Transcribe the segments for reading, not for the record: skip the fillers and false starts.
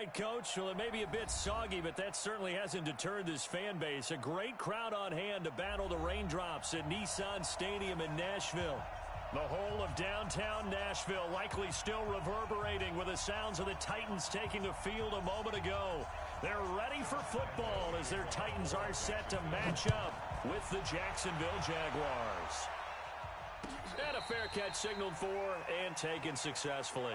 right, Coach. Well, it may be a bit soggy, but that certainly hasn't deterred this fan base. A great crowd on hand to battle the raindrops at Nissan Stadium in Nashville. The whole of downtown Nashville likely still reverberating with the sounds of the Titans taking the field a moment ago. They're ready for football as their Titans are set to match up with the Jacksonville Jaguars. And a fair catch signaled for and taken successfully.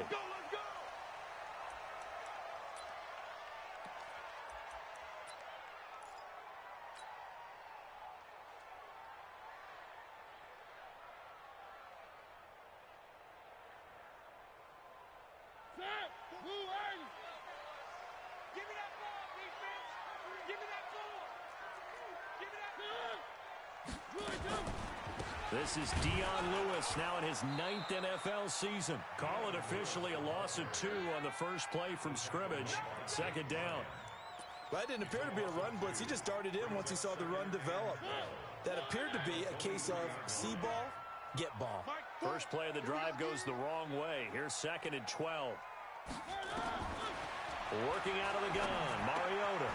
This is Dion Lewis now in his 9th NFL season. Call it officially a loss of 2 on the first play from scrimmage. Second down. That didn't appear to be a run blitz. He just darted in once he saw the run develop. That appeared to be a case of see ball, get ball. First play of the drive goes the wrong way. Here's 2nd and 12. Working out of the gun, Mariota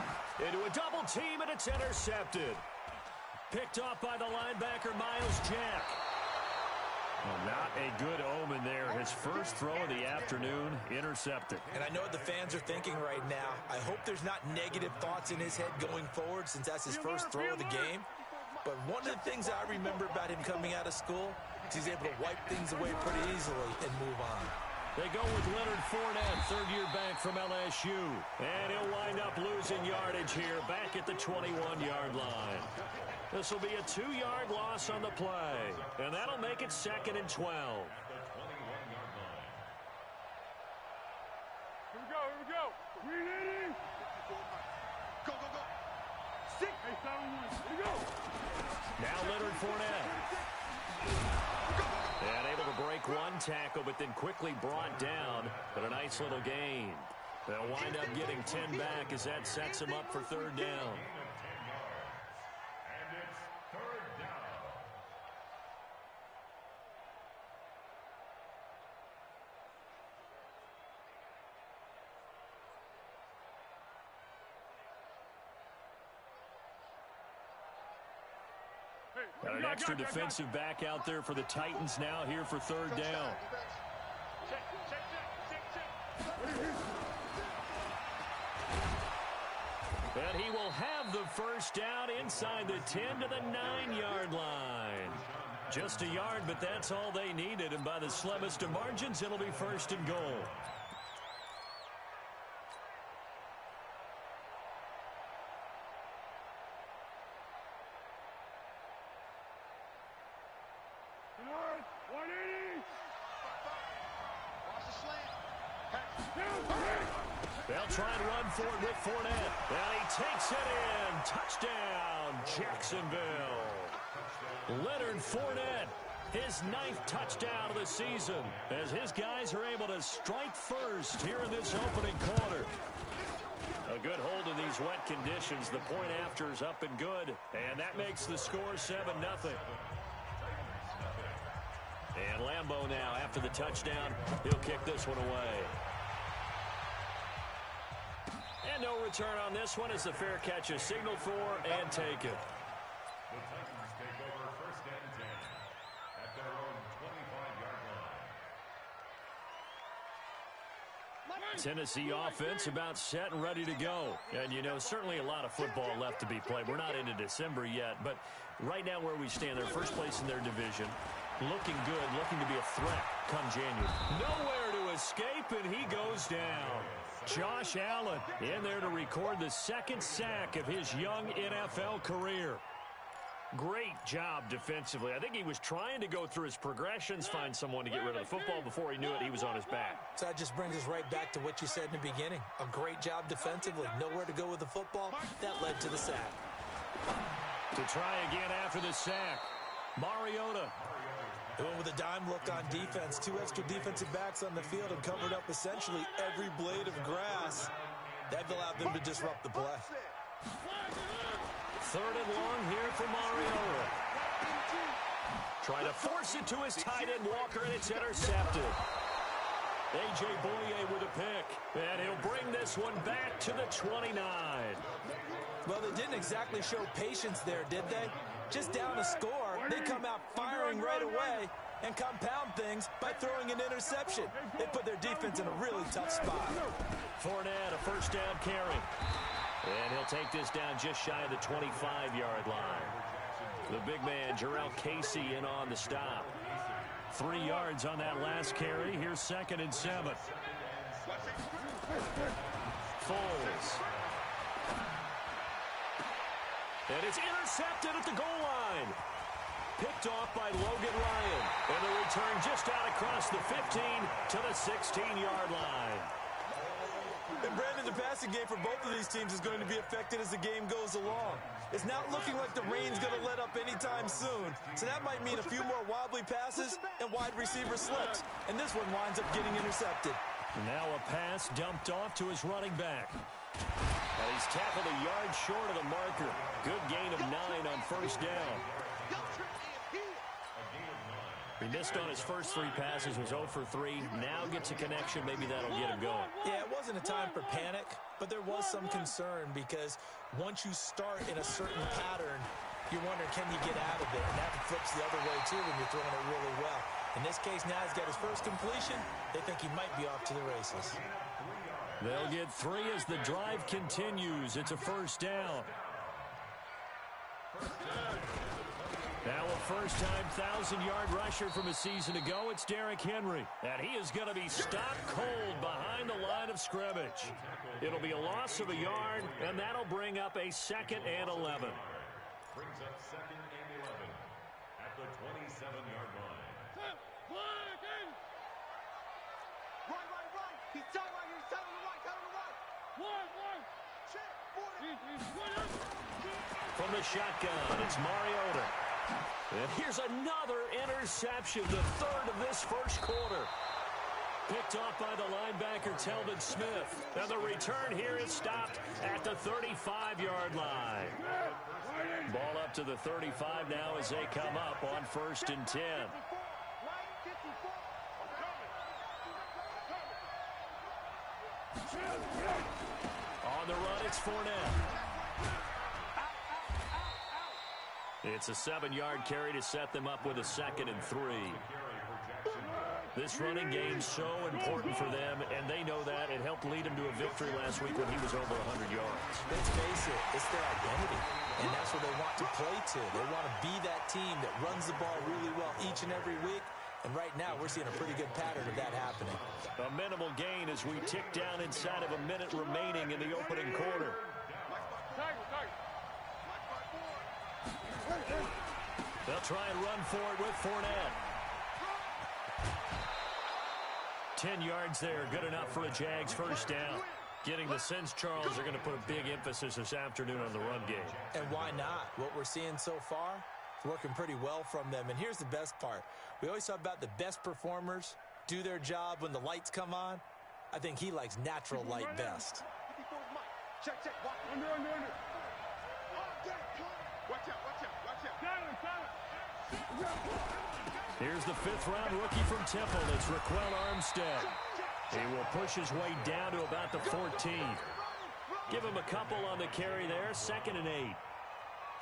into a double team, and it's intercepted. Picked off by the linebacker, Miles Jack. Well, not a good omen there. His first throw of the afternoon, intercepted. And I know what the fans are thinking right now. I hope there's not negative thoughts in his head going forward since that's his first throw of the game. But one of the things I remember about him coming out of school is he's able to wipe things away pretty easily and move on. They go with Leonard Fournette, third-year back from LSU. And he'll wind up losing yardage here, back at the 21-yard line. This will be a 2-yard loss on the play. And that'll make it 2nd and 12. Here we go. We ready? Go. 6. Hey, 7-1. Here we go. Now Leonard Fournette. And able to break one tackle, but then quickly brought down. But a nice little gain. They'll wind up getting 10 back as that sets him up for third down. And it's third down. Got an extra defensive back out there for the Titans now here for third down. Check. And he will have the first down inside the 10 to the 9-yard line. Just a yard, but that's all they needed. And by the slimmest of margins, it'll be 1st and goal. They'll try and run for it with Fournette. And he takes it in. Touchdown, Jacksonville. Leonard Fournette, his 9th touchdown of the season, as his guys are able to strike first here in this opening quarter. A good hold in these wet conditions. The point after is up and good. And that makes the score 7-0. And Lambeau now, after the touchdown, he'll kick this one away. And no return on this one as the fair catch is signaled for and taken. The Titans take over 1st and 10 at their own 25-yard line. Tennessee offense about set and ready to go. And, you know, certainly a lot of football left to be played. We're not into December yet, but right now where we stand, they're first place in their division. Looking good, looking to be a threat come January. Nowhere to escape, and he goes down. Josh Allen in there to record the 2nd sack of his young NFL career. Great job defensively. I think he was trying to go through his progressions, find someone to get rid of the football. Before he knew it, he was on his back. So that just brings us right back to what you said in the beginning. A great job defensively. Nowhere to go with the football. That led to the sack. To try again after the sack, Mariota. Doing with a dime look on defense. 2 extra defensive backs on the field and covered up essentially every blade of grass. That allowed them to disrupt the play. 3rd and long here for Mariota. Trying to force it to his tight end, Walker, and it's intercepted. A.J. Boye with a pick. And he'll bring this one back to the 29. Well, they didn't exactly show patience there, did they? Just down a score, they come out firing right away and compound things by throwing an interception. They put their defense in a really tough spot. Fournette, a first down carry. And he'll take this down just shy of the 25-yard line. The big man, Jarrell Casey, in on the stop. 3 yards on that last carry. Here's 2nd and 7. Foles. And it's intercepted at the goal line. Picked off by Logan Ryan. And the return just out across the 15 to the 16-yard line. And Brandon, the passing game for both of these teams is going to be affected as the game goes along. It's not looking like the rain's going to let up anytime soon. So that might mean a few more wobbly passes and wide receiver slips. And this one winds up getting intercepted. Now a pass dumped off to his running back. And he's tackled a yard short of the marker. Good gain of 9 on first down. He missed on his first 3 passes, was 0 for 3. Now gets a connection. Maybe that'll get him going. Yeah, it wasn't a time for panic, but there was some concern because once you start in a certain pattern, you're wondering, can you get out of it? And that flips the other way, too, when you're throwing it really well. In this case, now he's got his first completion. They think he might be off to the races. They'll get 3 as the drive continues. It's a first down. Now a first-time 1,000-yard rusher from a season ago. It's Derrick Henry. And he is going to be stopped cold behind the line of scrimmage. It'll be a loss of a yard, and that'll bring up a 2nd and 11. Brings up 2nd and 11 at the 27-yard line. Right. He's telling right here. He's telling the right. One. Check. From the shotgun, it's Mariota. And here's another interception, the 3rd of this first quarter. Picked off by the linebacker, Telvin Smith. And the return here is stopped at the 35-yard line. Ball up to the 35 now as they come up on 1st and 10. On the run, it's Fournette. It's a 7-yard carry to set them up with a 2nd and 3. This running game's so important for them, and they know that. It helped lead them to a victory last week when he was over 100 yards. Let's face it, it's their identity, and that's what they want to play to. They want to be that team that runs the ball really well each and every week, and right now we're seeing a pretty good pattern of that happening. A minimal gain as we tick down inside of a minute remaining in the opening quarter. They'll try and run for it with Fournette. 10 yards there, good enough for a Jags first down. Getting the sense Charles are going to put a big emphasis this afternoon on the run game. And why not? What we're seeing so far is working pretty well from them. And here's the best part. We always talk about the best performers do their job when the lights come on. I think he likes natural light best. Check. Under. Watch out. Here's the 5th-round rookie from Temple. It's Raquel Armstead. He will push his way down to about the 14. Give him a couple on the carry there. 2nd and 8.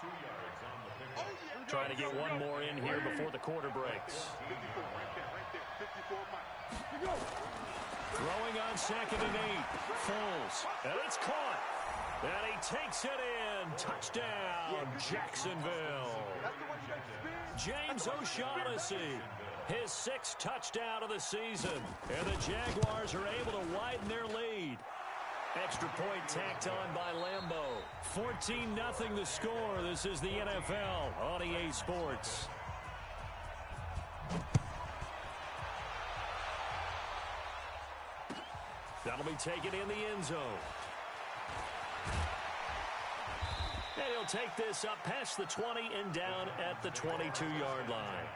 2 yards on the pick. Trying to get one more in here before the quarter breaks. Throwing on 2nd and 8. Foles. And it's caught. And he takes it in. Touchdown, Jacksonville. James O'Shaughnessy, his 6th touchdown of the season. And the Jaguars are able to widen their lead. Extra point tacked on by Lambo. 14-0 the score. This is the NFL on EA Sports. That'll be taken in the end zone. And he'll take this up past the 20 and down at the 22-yard line.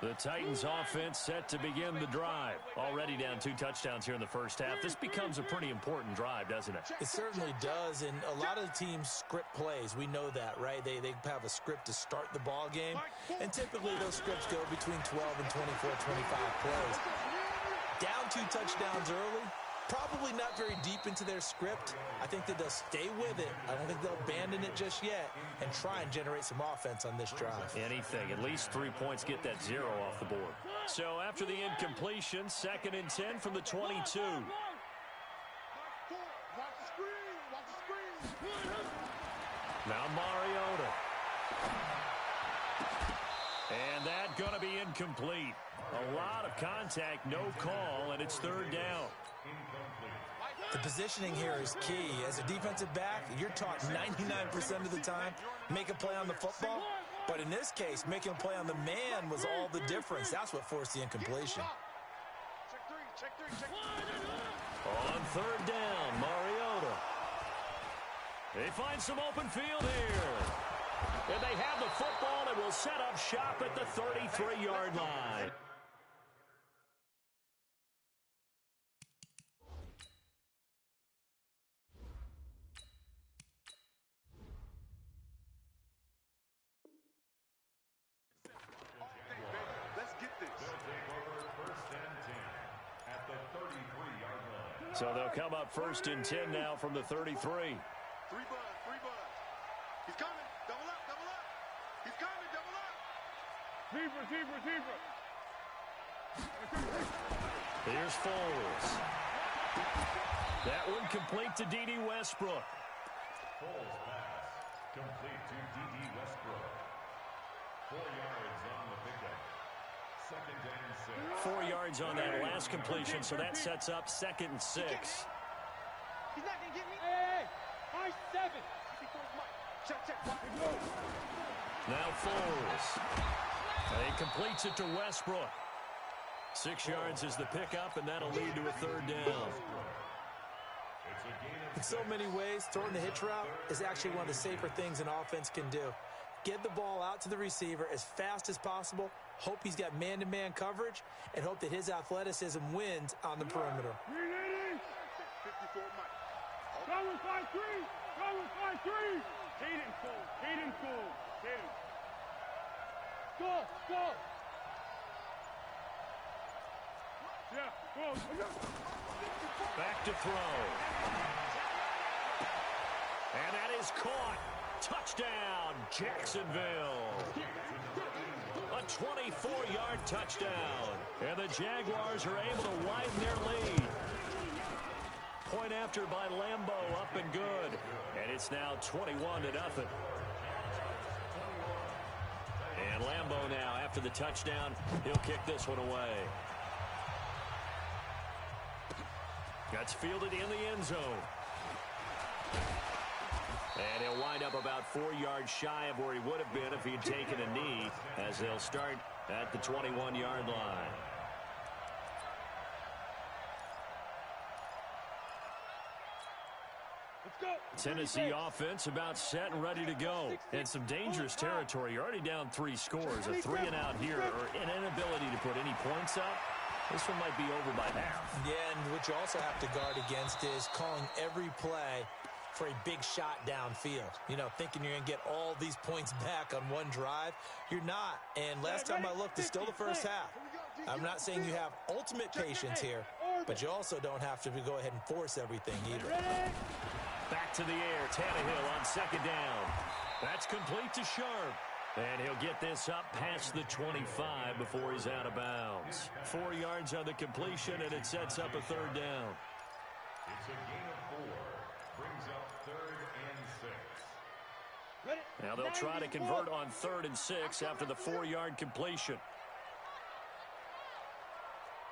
The Titans offense set to begin the drive. Already down 2 touchdowns here in the first half. This becomes a pretty important drive, doesn't it? It certainly does, and a lot of teams script plays. We know that, right? They have a script to start the ball game, and typically those scripts go between 12 and 24, 25 plays. Down 2 touchdowns early, probably not very deep into their script. I think that they'll stay with it. I don't think they'll abandon it just yet and try and generate some offense on this drive. Anything. At least 3 points, get that 0 off the board. So after the incompletion, 2nd and 10 from the 22. Watch the screen. Watch the screen. Now Mariota. And that going to be incomplete. A lot of contact, no call, and it's 3rd down. The positioning here is key. As a defensive back, you're taught 99% of the time, make a play on the football. But in this case, making a play on the man was all the difference. That's what forced the incompletion. Check three. On 3rd down, Mariota. They find some open field here. And they have the football and will set up shop at the 33-yard line. So they'll come up 1st and 10 now from the 33. 3 buzz. He's coming. Double up. He's coming. Double up. Receiver. Here's Foles. That one complete to D.D. Westbrook. Foles pass complete to D.D. Westbrook. 4 yards on the pickup. 2nd and 6. 4 yards on that last completion, so that sets up 2nd and 6. He's not going to get me. Hey. High 7. Check. Now Foles. And he completes it to Westbrook. 6 yards is the pickup, and that'll lead to a 3rd down. In so many ways, throwing the hitch route is actually one of the safer things an offense can do. Get the ball out to the receiver as fast as possible, hope he's got man-to-man coverage, and hope that his athleticism wins on the perimeter. 54 Mike. Going 5-3. Hayden Cole. Go. Yeah, go. Back to throw. And that is caught. Touchdown, Jacksonville. A 24-yard touchdown. And the Jaguars are able to widen their lead. Point after by Lambeau, up and good. And it's now 21-0. And Lambeau now, after the touchdown, he'll kick this one away. That's fielded in the end zone. And he'll wind up about 4 yards shy of where he would have been if he'd taken a knee, as they'll start at the 21-yard line. Tennessee offense about set and ready to go. And some dangerous territory. You're already down 3 scores. A 3-and-out here, or an inability to put any points up. This one might be over by half. Yeah, and what you also have to guard against is calling every play for a big shot downfield. You know, thinking you're going to get all these points back on one drive. You're not. And last time I looked, it's still the first half. I'm not saying you have ultimate patience here, but you also don't have to go ahead and force everything either. Back to the air. Tannehill on 2nd down. That's complete to Sharp. And he'll get this up past the 25 before he's out of bounds. 4 yards on the completion, and it sets up a 3rd down. It's a gain of 4. Brings up 3rd and 6. Now they'll try to convert on 3rd and 6 after the 4-yard completion.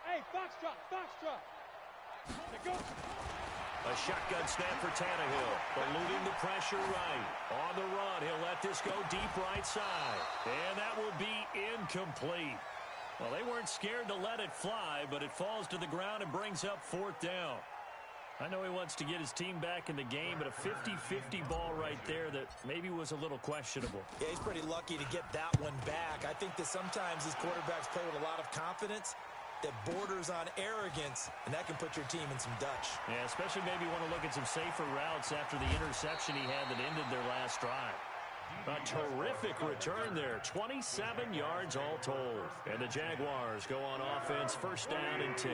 Hey, Foxtrot. Go. A shotgun snap for Tannehill. Eluding the pressure right. On the run, he'll let this go deep right side. And that will be incomplete. Well, they weren't scared to let it fly, but it falls to the ground and brings up 4th down. I know he wants to get his team back in the game, but a 50-50 ball right there that maybe was a little questionable. Yeah, he's pretty lucky to get that one back. I think that sometimes these quarterbacks play with a lot of confidence that borders on arrogance, and that can put your team in some Dutch. Yeah, especially maybe want to look at some safer routes after the interception he had that ended their last drive. A terrific return there, 27 yards all told. And the Jaguars go on offense, first down and 10.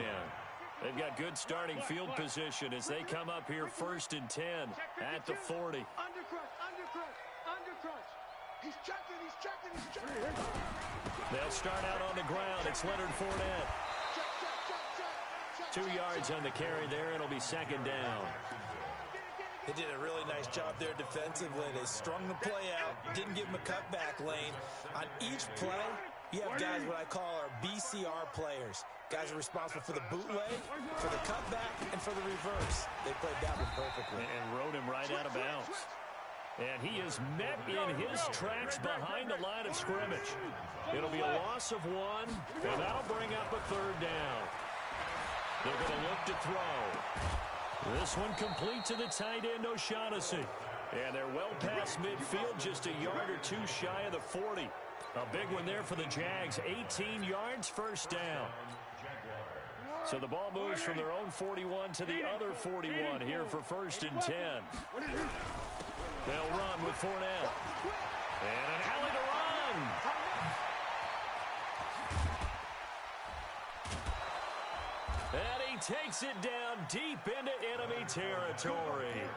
They've got good starting field position as they come up here first and 10 at the 40. He's checking. They'll start out on the ground. It's Leonard Fournette. 2 yards on the carry there. It'll be second down. They did a really nice job there defensively. They strung the play out, didn't give him a cutback lane. On each play, you have guys what I call our BCR players. Guys are responsible for the bootleg, for the cutback, and for the reverse. They played that one perfectly. And rode him right out of bounds. And he is met in his tracks behind the line of scrimmage. It'll be a loss of 1, and that'll bring up a third down. They're going to look to throw. This one complete to the tight end, O'Shaughnessy. And they're well past midfield, just a yard or two shy of the 40. A big one there for the Jags, 18 yards, first down. So the ball moves from their own 41 to the other 41 here for first and 10. They'll run with Fournette. And an alley to run. And he takes it down deep into enemy territory.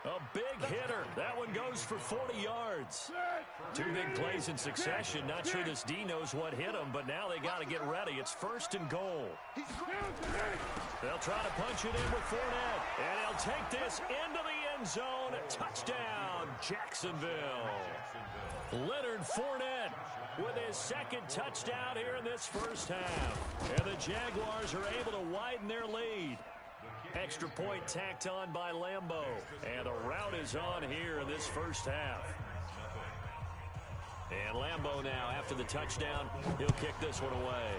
A big hitter. That one goes for 40 yards. 2 big plays in succession. Not sure this D knows what hit him, but now they got to get ready. It's first and goal. They'll try to punch it in with Fournette. And he'll take this into the end zone. Touchdown, Jacksonville. Leonard Fournette with his second touchdown here in this first half. And the Jaguars are able to widen their lead. Extra point tacked on by Lambeau. And the route is on here in this first half. And Lambeau now, after the touchdown, he'll kick this one away.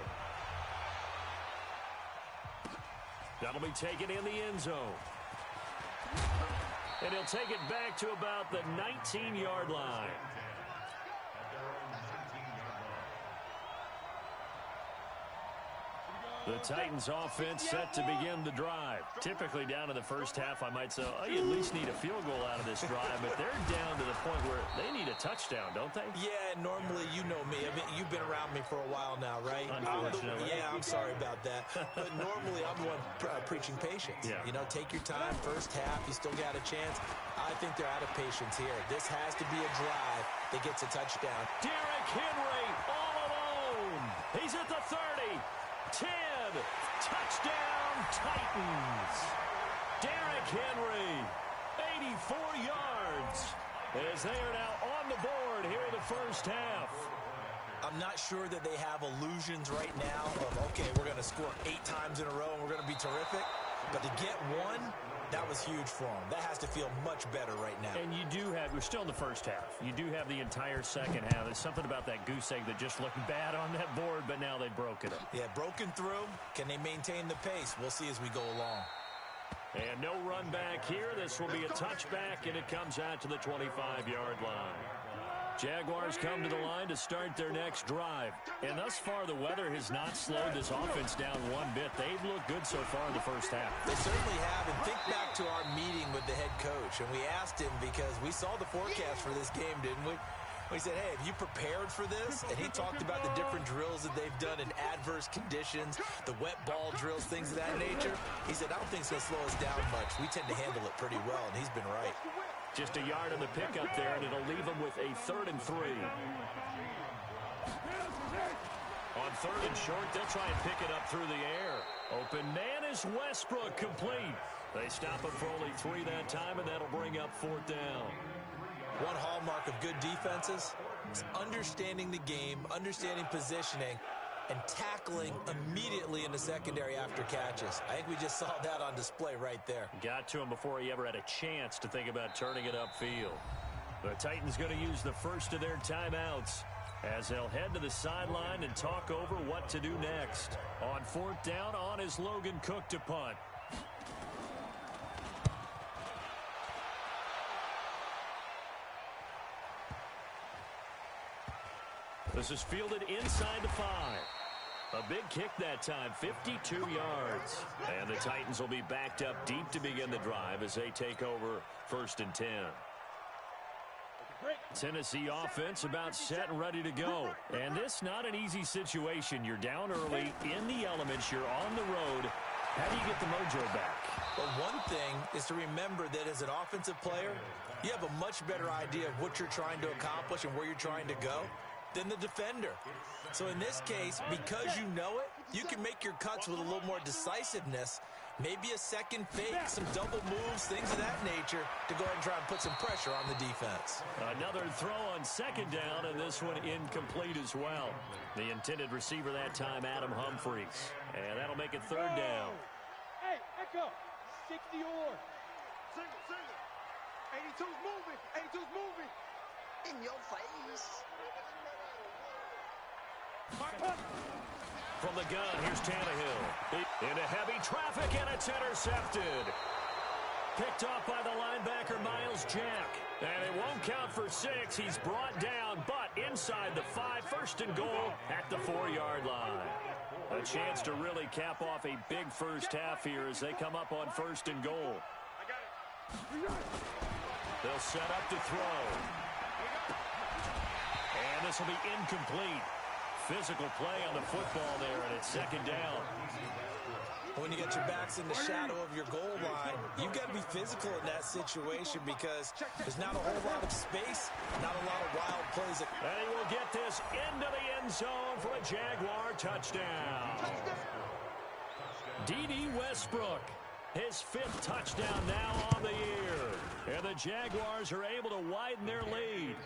That'll be taken in the end zone. And he'll take it back to about the 19-yard line. The Titans offense set to begin the drive. Typically down in the first half, I might say, oh, you at least need a field goal out of this drive, but they're down to the point where they need a touchdown, don't they? Yeah, normally, you know me. I mean, you've been around me for a while now, right? Unfortunately. I'm sorry about that. But normally, I'm the one preaching patience. Yeah. You know, take your time. First half, you still got a chance. I think they're out of patience here. This has to be a drive that gets a touchdown. Derrick Henry all alone. He's at the 30. 10. Touchdown, Titans. Derrick Henry, 84 yards, as they are now on the board here in the first half. I'm not sure that they have illusions right now of, okay, we're going to score 8 times in a row and we're going to be terrific. But to get one, that was huge for them. That has to feel much better right now. And you do have, we're still in the first half. You do have the entire second half. There's something about that goose egg that just looked bad on that board, but now they've broken it. Yeah, broken through. Can they maintain the pace? We'll see as we go along. And no run back here. This will be a touchback, and it comes out to the 25-yard line. Jaguars come to the line to start their next drive. And thus far, the weather has not slowed this offense down one bit. They've looked good so far in the first half. They certainly have. And think back to our meeting with the head coach. And we asked him because we saw the forecast for this game, didn't we? We said, hey, have you prepared for this? And he talked about the different drills that they've done in adverse conditions, the wet ball drills, things of that nature. He said, I don't think it's going to slow us down much. We tend to handle it pretty well, and he's been right. Just a yard on the pickup there, and it'll leave them with a 3rd and 3. On 3rd and short, they'll try and pick it up through the air. Open man is Westbrook, complete. They stop him for only 3 that time, and that'll bring up 4th down. One hallmark of good defenses is understanding the game, understanding positioning, and tackling immediately in the secondary after catches. I think we just saw that on display right there. Got to him before he ever had a chance to think about turning it upfield. The Titans going to use the first of their timeouts as they'll head to the sideline and talk over what to do next. On 4th down, on is Logan Cook to punt. This is fielded inside the 5. A big kick that time, 52 yards. And the Titans will be backed up deep to begin the drive as they take over 1st and 10. Tennessee offense about set and ready to go. And this not an easy situation. You're down early, in the elements, you're on the road. How do you get the mojo back? Well, one thing is to remember that as an offensive player, you have a much better idea of what you're trying to accomplish and where you're trying to go than the defender. So in this case, because you know it, you can make your cuts with a little more decisiveness, maybe a second fake, some double moves, things of that nature, to go ahead and try and put some pressure on the defense. Another throw on 2nd down, and this one incomplete as well. The intended receiver that time, Adam Humphries. And that'll make it 3rd down. Hey, Echo, 60 or. Single. 82's moving. 82's moving. In your face. From the gun, here's Tannehill. Into heavy traffic, and it's intercepted. Picked off by the linebacker, Miles Jack. And it won't count for 6. He's brought down, but inside the 5, 1st and goal at the 4-yard line. A chance to really cap off a big first half here as they come up on 1st and goal. They'll set up to throw. And this will be incomplete. Physical play on the football there, and it's 2nd down. When you get your backs in the shadow of your goal line, you've got to be physical in that situation because there's not a whole lot of space, not a lot of wild plays. And he will get this into the end zone for a Jaguar touchdown. D.D. Westbrook, his 5th touchdown now on the year. And the Jaguars are able to widen their lead.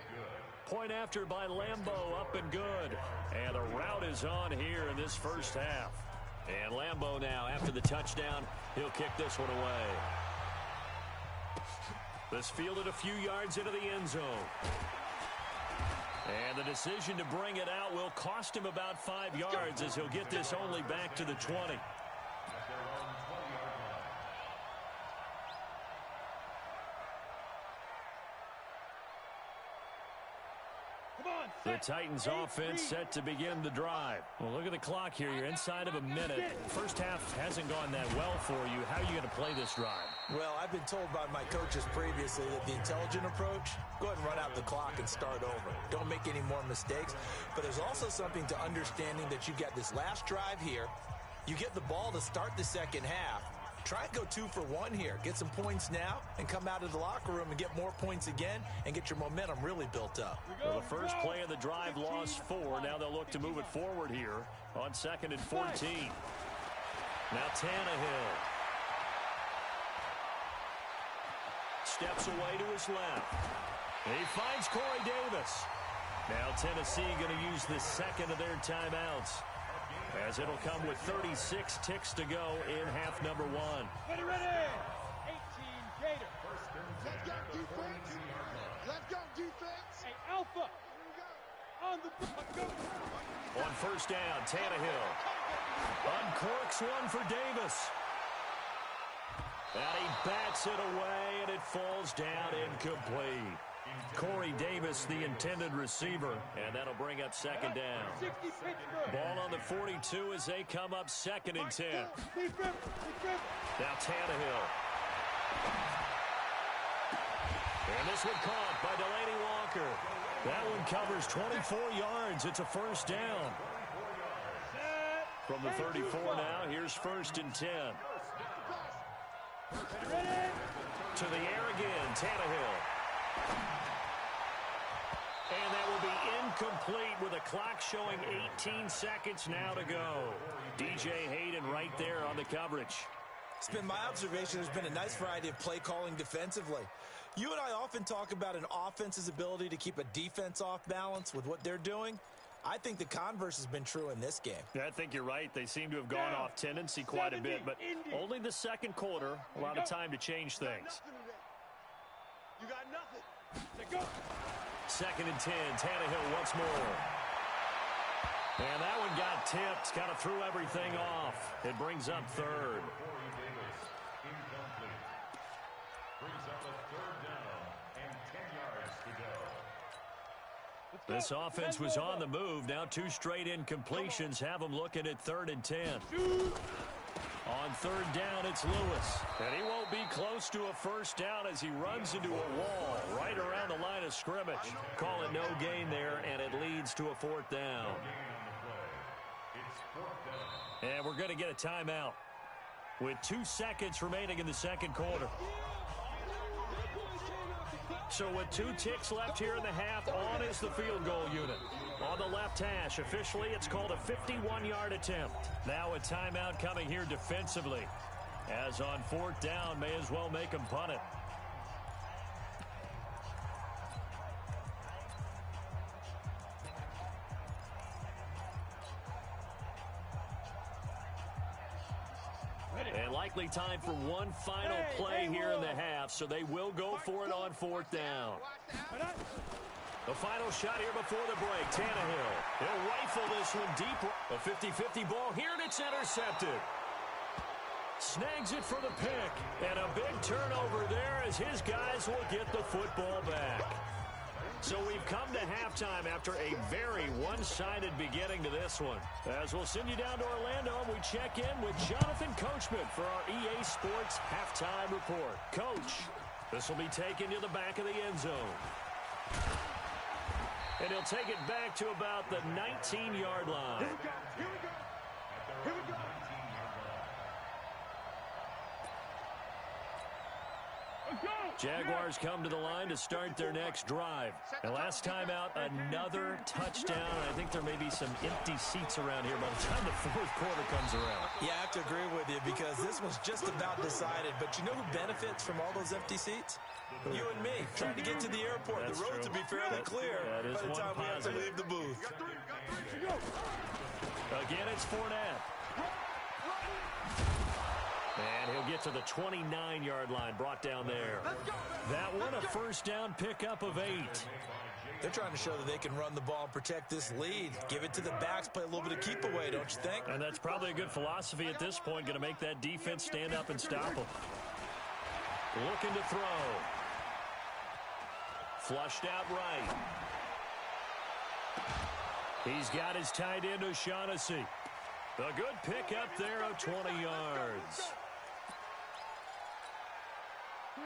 Point after by Lambeau, up and good. And the route is on here in this first half. And Lambeau now, after the touchdown, he'll kick this one away. This fielded a few yards into the end zone. And the decision to bring it out will cost him about 5 yards as he'll get this only back to the 20. The Titans offense set to begin the drive. Well, look at the clock here. You're inside of a minute. First half hasn't gone that well for you. How are you going to play this drive? Well, I've been told by my coaches previously that the intelligent approach, go ahead and run out the clock and start over. Don't make any more mistakes. But there's also something to understanding that you got this last drive here. You get the ball to start the second half. Try and go 2 for 1 here. Get some points now and come out of the locker room and get more points again and get your momentum really built up. Well, the first play of the drive lost 4. Now they'll look to move it forward here on 2nd and 14. Now Tannehill. Steps away to his left. And he finds Corey Davis. Now Tennessee going to use the 2nd of their timeouts, as it'll come with 36 ticks to go in half number 1. Ready. 18 Gator. Let's go, defense. Let's go, defense. Hey, Alpha. On the go. On 1st down, Tannehill uncorks one for Davis. And he bats it away, and it falls down incomplete. Corey Davis, the intended receiver, and that'll bring up 2nd down. Ball on the 42 as they come up 2nd and 10. Now Tannehill. And this one caught by Delaney Walker. That one covers 24 yards. It's a 1st down. From the 34 now, here's 1st and 10. To the air again, Tannehill. And that will be incomplete with a clock showing 18 seconds now to go. DJ Hayden right there on the coverage. It's been my observation there's been a nice variety of play calling defensively. You and I often talk about an offense's ability to keep a defense off balance with what they're doing. I think the converse has been true in this game. Yeah, I think you're right. They seem to have gone off tendency quite a bit, but only the 2nd quarter, a lot of time to change things. You got nothing. Go. 2nd and 10, Tannehill once more. And that one got tipped, kind of threw everything off. It brings up 3rd. Brings up a 3rd down and 10 yards to go. This offense was on the move. Now 2 straight incompletions have them looking at 3rd and 10. On 3rd down, it's Lewis. And he won't be close to a first down as he runs into a wall right around the line of scrimmage. Call it no gain there, and it leads to a 4th down. And we're going to get a timeout with 2 seconds remaining in the second quarter. So with 2 ticks left here in the half, on is the field goal unit. On the left hash, officially it's called a 51-yard attempt. Now a timeout coming here defensively. As on 4th down, may as well make them punt it. And likely time for one final play here in the half, so they will go for it on 4th down. The final shot here before the break, Tannehill. He'll rifle this one deep. A 50-50 ball here, and it's intercepted. Snags it for the pick, and a big turnover there as his guys will get the football back. So we've come to halftime after a very one-sided beginning to this one. As we'll send you down to Orlando, we check in with Jonathan Coachman for our EA Sports Halftime Report. Coach, this will be taken to the back of the end zone. And he'll take it back to about the 19-yard line. Here we go. Jaguars come to the line to start their next drive. And last time out, another touchdown. I think there may be some empty seats around here by the time the 4th quarter comes around. Yeah, I have to agree with you because this was just about decided. But you know who benefits from all those empty seats? You and me, trying to get to the airport. That's the roads true. will be fairly clear that is by the time we have to positive. leave the booth. Again, it's Fournette. And he'll get to the 29-yard line, brought down there. That one, a first down pickup of 8. They're trying to show that they can run the ball and protect this lead. Give it to the backs, play a little bit of keep away, don't you think? And that's probably a good philosophy at this point, going to make that defense stand up and stop them. Looking to throw. Flushed out right. He's got his tight end, O'Shaughnessy. A good pickup there of 20 yards.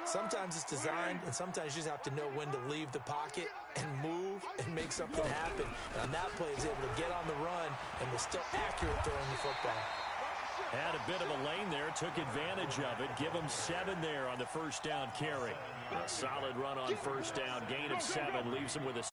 Sometimes it's designed, and sometimes you just have to know when to leave the pocket and move and make something happen. And on that play, he's able to get on the run and was still accurate throwing the football. Had a bit of a lane there, took advantage of it. Give him 7 there on the first down carry. A solid run on first down, gain of 7, leaves him with a